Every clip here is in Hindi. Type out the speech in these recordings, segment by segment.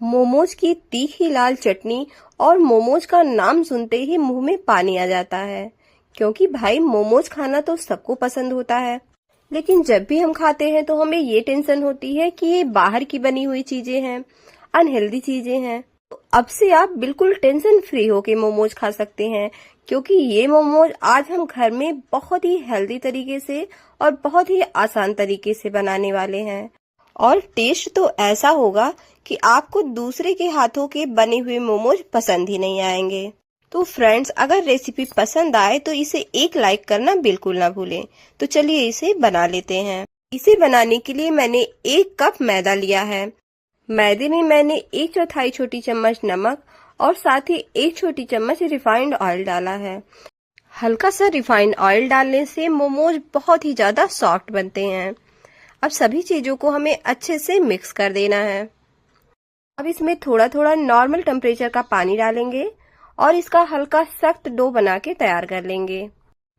मोमोज की तीखी लाल चटनी और मोमोज का नाम सुनते ही मुंह में पानी आ जाता है, क्योंकि भाई मोमोज खाना तो सबको पसंद होता है। लेकिन जब भी हम खाते हैं तो हमें ये टेंशन होती है कि ये बाहर की बनी हुई चीजें हैं, अनहेल्दी चीजें हैं। तो अब से आप बिल्कुल टेंशन फ्री होके मोमोज खा सकते हैं, क्योंकि ये मोमोज आज हम घर में बहुत ही हेल्दी तरीके से और बहुत ही आसान तरीके से बनाने वाले हैं। और टेस्ट तो ऐसा होगा कि आपको दूसरे के हाथों के बने हुए मोमोज पसंद ही नहीं आएंगे। तो फ्रेंड्स, अगर रेसिपी पसंद आए तो इसे एक लाइक करना बिल्कुल ना भूलें। तो चलिए इसे बना लेते हैं। इसे बनाने के लिए मैंने 1 कप मैदा लिया है। मैदे में मैंने 1/4 छोटी चम्मच नमक और साथ ही 1 छोटी चम्मच रिफाइंड ऑयल डाला है। हल्का सा रिफाइंड ऑयल डालने से मोमोज बहुत ही ज्यादा सॉफ्ट बनते हैं। अब सभी चीजों को हमें अच्छे से मिक्स कर देना है। अब इसमें थोड़ा थोड़ा नॉर्मल टेम्परेचर का पानी डालेंगे और इसका हल्का सख्त डो बना के तैयार कर लेंगे।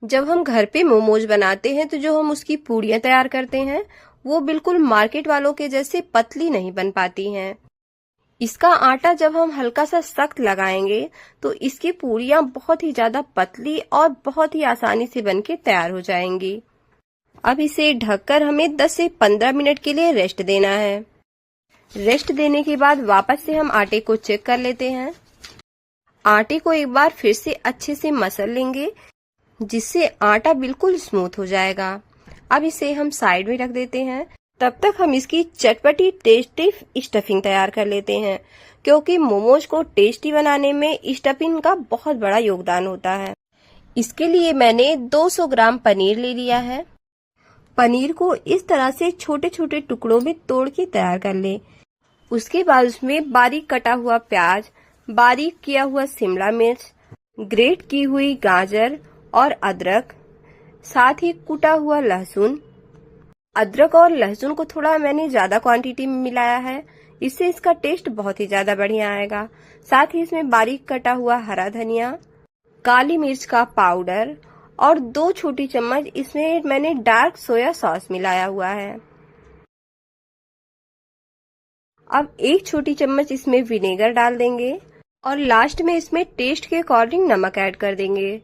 जब हम घर पे मोमोज बनाते हैं तो जो हम उसकी पूड़ियाँ तैयार करते हैं वो बिल्कुल मार्केट वालों के जैसे पतली नहीं बन पाती हैं। इसका आटा जब हम हल्का सा सख्त लगाएंगे तो इसकी पूड़ियाँ बहुत ही ज्यादा पतली और बहुत ही आसानी से बन के तैयार हो जाएंगी। अब इसे ढककर हमें 10 से 15 मिनट के लिए रेस्ट देना है। रेस्ट देने के बाद वापस से हम आटे को चेक कर लेते हैं। आटे को एक बार फिर से अच्छे से मसल लेंगे, जिससे आटा बिल्कुल स्मूथ हो जाएगा। अब इसे हम साइड में रख देते हैं। तब तक हम इसकी चटपटी टेस्टी स्टफिंग तैयार कर लेते हैं, क्योंकि मोमोज को टेस्टी बनाने में स्टफिंग का बहुत बड़ा योगदान होता है। इसके लिए मैंने 200 ग्राम पनीर ले लिया है। पनीर को इस तरह से छोटे छोटे टुकड़ों में तोड़ के तैयार कर लें। उसके बाद उसमें बारीक कटा हुआ प्याज, बारीक किया हुआ शिमला मिर्च, ग्रेट की हुई गाजर और अदरक, साथ ही कुटा हुआ लहसुन। अदरक और लहसुन को थोड़ा मैंने ज्यादा क्वांटिटी में मिलाया है, इससे इसका टेस्ट बहुत ही ज्यादा बढ़िया आएगा। साथ ही इसमें बारीक कटा हुआ हरा धनिया, काली मिर्च का पाउडर और 2 छोटी चम्मच इसमें मैंने डार्क सोया सॉस मिलाया हुआ है। अब 1 छोटी चम्मच इसमें विनेगर डाल देंगे और लास्ट में इसमें टेस्ट के अकॉर्डिंग नमक ऐड कर देंगे।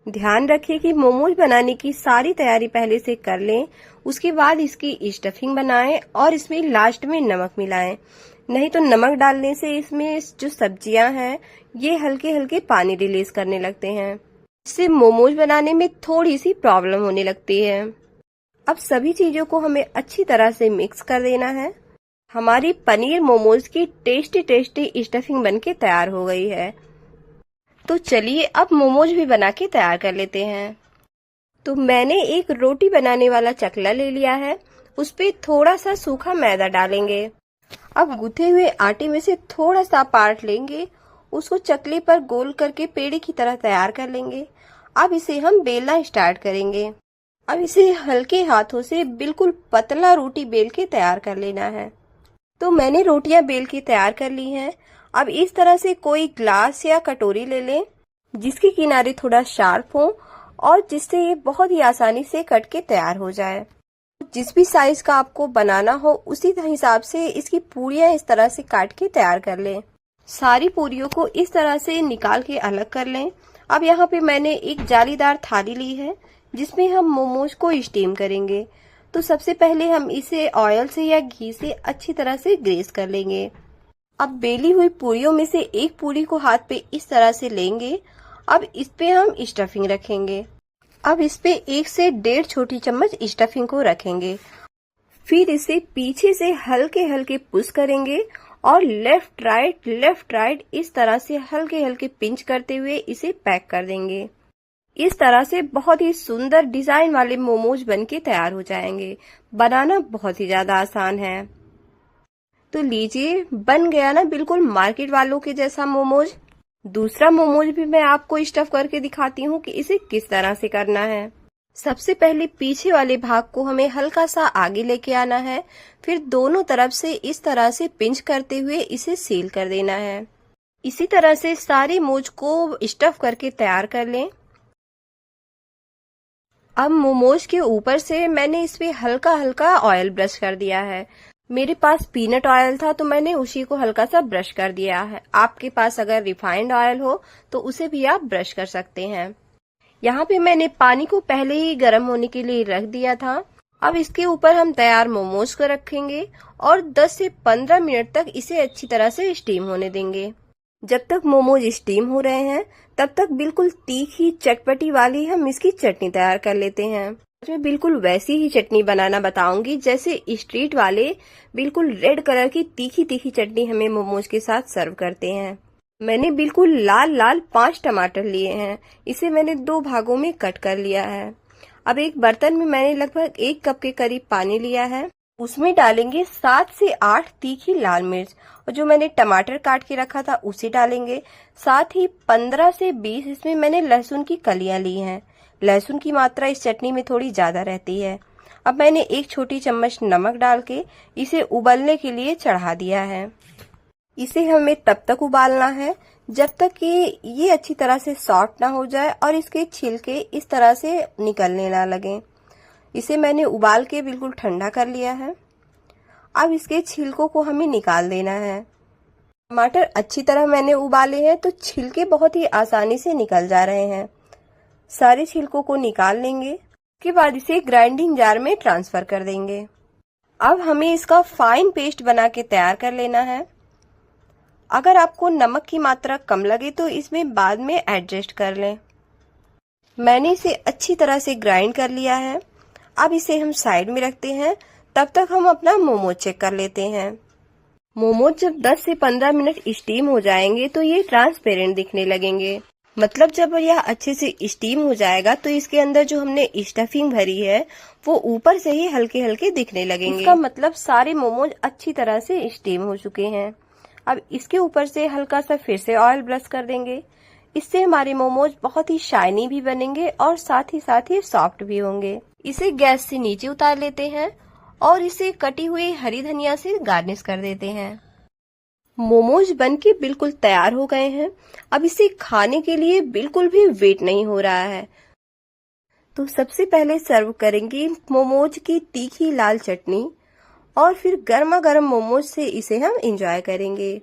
ध्यान रखिए कि मोमोज बनाने की सारी तैयारी पहले से कर लें, उसके बाद इसकी स्टफिंग बनाएं और इसमें लास्ट में नमक मिलाएं। नहीं तो नमक डालने से इसमें जो सब्जियां हैं ये हल्के हल्के पानी रिलीज करने लगते हैं, इससे मोमोज बनाने में थोड़ी सी प्रॉब्लम होने लगती है। अब सभी चीजों को हमें अच्छी तरह से मिक्स कर देना है। हमारी पनीर मोमोज की टेस्टी टेस्टी स्टफिंग बनके तैयार हो गई है। तो चलिए अब मोमोज भी बना के तैयार कर लेते हैं। तो मैंने एक रोटी बनाने वाला चकला ले लिया है, उस पे थोड़ा सा सूखा मैदा डालेंगे। अब गूथे हुए आटे में से थोड़ा सा पार्ट लेंगे, उसको चकले पर गोल करके पेड़े की तरह तैयार कर लेंगे। अब इसे हम बेलना स्टार्ट करेंगे। अब इसे हल्के हाथों से बिल्कुल पतला रोटी बेल के तैयार कर लेना है। तो मैंने रोटियां बेल के तैयार कर ली हैं। अब इस तरह से कोई ग्लास या कटोरी ले लें, जिसके किनारे थोड़ा शार्प हो और जिससे ये बहुत ही आसानी से कट के तैयार हो जाए। जिस भी साइज का आपको बनाना हो उसी हिसाब से इसकी पूरियां इस तरह से काट के तैयार कर लें। सारी पूरियों को इस तरह से निकाल के अलग कर लें। अब यहाँ पे मैंने एक जालीदार थाली ली है, जिसमें हम मोमोज को स्टीम करेंगे। तो सबसे पहले हम इसे ऑयल से या घी से अच्छी तरह से ग्रेस कर लेंगे। अब बेली हुई पूरियों में से एक पूरी को हाथ पे इस तरह से लेंगे। अब इस पे हम स्टफिंग रखेंगे। अब इस पे 1 से 1.5 छोटी चम्मच स्टफिंग को रखेंगे। फिर इसे पीछे से हल्के हल्के पुश करेंगे और लेफ्ट राइट इस तरह से हल्के हल्के पिंच करते हुए इसे पैक कर देंगे। इस तरह से बहुत ही सुंदर डिजाइन वाले मोमोज बनके तैयार हो जाएंगे। बनाना बहुत ही ज्यादा आसान है। तो लीजिए, बन गया ना बिल्कुल मार्केट वालों के जैसा मोमोज। दूसरा मोमोज भी मैं आपको स्टफ करके दिखाती हूँ कि इसे किस तरह से करना है। सबसे पहले पीछे वाले भाग को हमें हल्का सा आगे लेके आना है, फिर दोनों तरफ से इस तरह से पिंच करते हुए इसे सील कर देना है। इसी तरह से सारे मोमोज को स्टफ करके तैयार कर लें। अब मोमोज के ऊपर से मैंने इस पे हल्का हल्का ऑयल ब्रश कर दिया है। मेरे पास पीनट ऑयल था तो मैंने उसी को हल्का सा ब्रश कर दिया है। आपके पास अगर रिफाइंड ऑयल हो तो उसे भी आप ब्रश कर सकते हैं। यहाँ पे मैंने पानी को पहले ही गर्म होने के लिए रख दिया था। अब इसके ऊपर हम तैयार मोमोज को रखेंगे और 10 से 15 मिनट तक इसे अच्छी तरह से स्टीम होने देंगे। जब तक मोमोज स्टीम हो रहे हैं तब तक बिल्कुल तीखी चटपटी वाली हम इसकी चटनी तैयार कर लेते हैं। मैं बिल्कुल वैसी ही चटनी बनाना बताऊंगी जैसे स्ट्रीट वाले बिल्कुल रेड कलर की तीखी तीखी चटनी हमें मोमोज के साथ सर्व करते हैं। मैंने बिल्कुल लाल लाल 5 टमाटर लिए हैं। इसे मैंने 2 भागों में कट कर लिया है। अब एक बर्तन में मैंने लगभग 1 कप के करीब पानी लिया है। उसमें डालेंगे 7 से 8 तीखी लाल मिर्च और जो मैंने टमाटर काट के रखा था उसे डालेंगे। साथ ही 15 से 20 इसमें मैंने लहसुन की कलियां ली हैं। लहसुन की मात्रा इस चटनी में थोड़ी ज्यादा रहती है। अब मैंने 1 छोटी चम्मच नमक डाल के इसे उबलने के लिए चढ़ा दिया है। इसे हमें तब तक उबालना है जब तक कि ये अच्छी तरह से सॉफ्ट ना हो जाए और इसके छिलके इस तरह से निकलने ना लगे। इसे मैंने उबाल के बिल्कुल ठंडा कर लिया है। अब इसके छिलकों को हमें निकाल देना है। टमाटर अच्छी तरह मैंने उबाले हैं तो छिलके बहुत ही आसानी से निकल जा रहे हैं। सारे छिलकों को निकाल लेंगे। उसके बाद इसे ग्राइंडिंग जार में ट्रांसफर कर देंगे। अब हमें इसका फाइन पेस्ट बना के तैयार कर लेना है। अगर आपको नमक की मात्रा कम लगे तो इसमें बाद में एडजस्ट कर लें। मैंने इसे अच्छी तरह से ग्राइंड कर लिया है। अब इसे हम साइड में रखते हैं। तब तक हम अपना मोमोज चेक कर लेते हैं। मोमोज जब 10 से 15 मिनट स्टीम हो जाएंगे तो ये ट्रांसपेरेंट दिखने लगेंगे। मतलब जब यह अच्छे से स्टीम हो जाएगा तो इसके अंदर जो हमने स्टफिंग भरी है वो ऊपर से ही हल्के हल्के दिखने लगेंगे। इसका मतलब सारे मोमोज अच्छी तरह से स्टीम हो चुके हैं। अब इसके ऊपर से हल्का सा फिर से ऑयल ब्रश कर देंगे। इससे हमारे मोमोज बहुत ही शाइनी भी बनेंगे और साथ ही सॉफ्ट भी होंगे। इसे गैस से नीचे उतार लेते हैं और इसे कटी हुई हरी धनिया से गार्निश कर देते हैं। मोमोज बनके बिल्कुल तैयार हो गए हैं। अब इसे खाने के लिए बिल्कुल भी वेट नहीं हो रहा है। तो सबसे पहले सर्व करेंगे मोमोज की तीखी लाल चटनी और फिर गर्मा गर्म मोमोज से इसे हम एंजॉय करेंगे।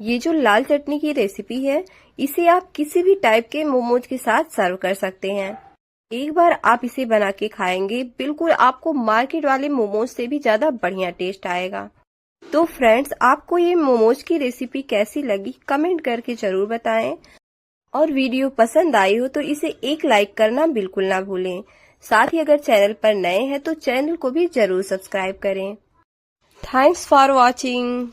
ये जो लाल चटनी की रेसिपी है इसे आप किसी भी टाइप के मोमोज के साथ सर्व कर सकते हैं। एक बार आप इसे बना के खाएंगे बिल्कुल आपको मार्केट वाले मोमोज से भी ज्यादा बढ़िया टेस्ट आएगा। तो फ्रेंड्स, आपको ये मोमोज की रेसिपी कैसी लगी कमेंट करके जरूर बताएं और वीडियो पसंद आई हो तो इसे एक लाइक करना बिल्कुल ना भूलें। साथ ही अगर चैनल पर नए हैं तो चैनल को भी जरूर सब्सक्राइब करें। Thanks for watching.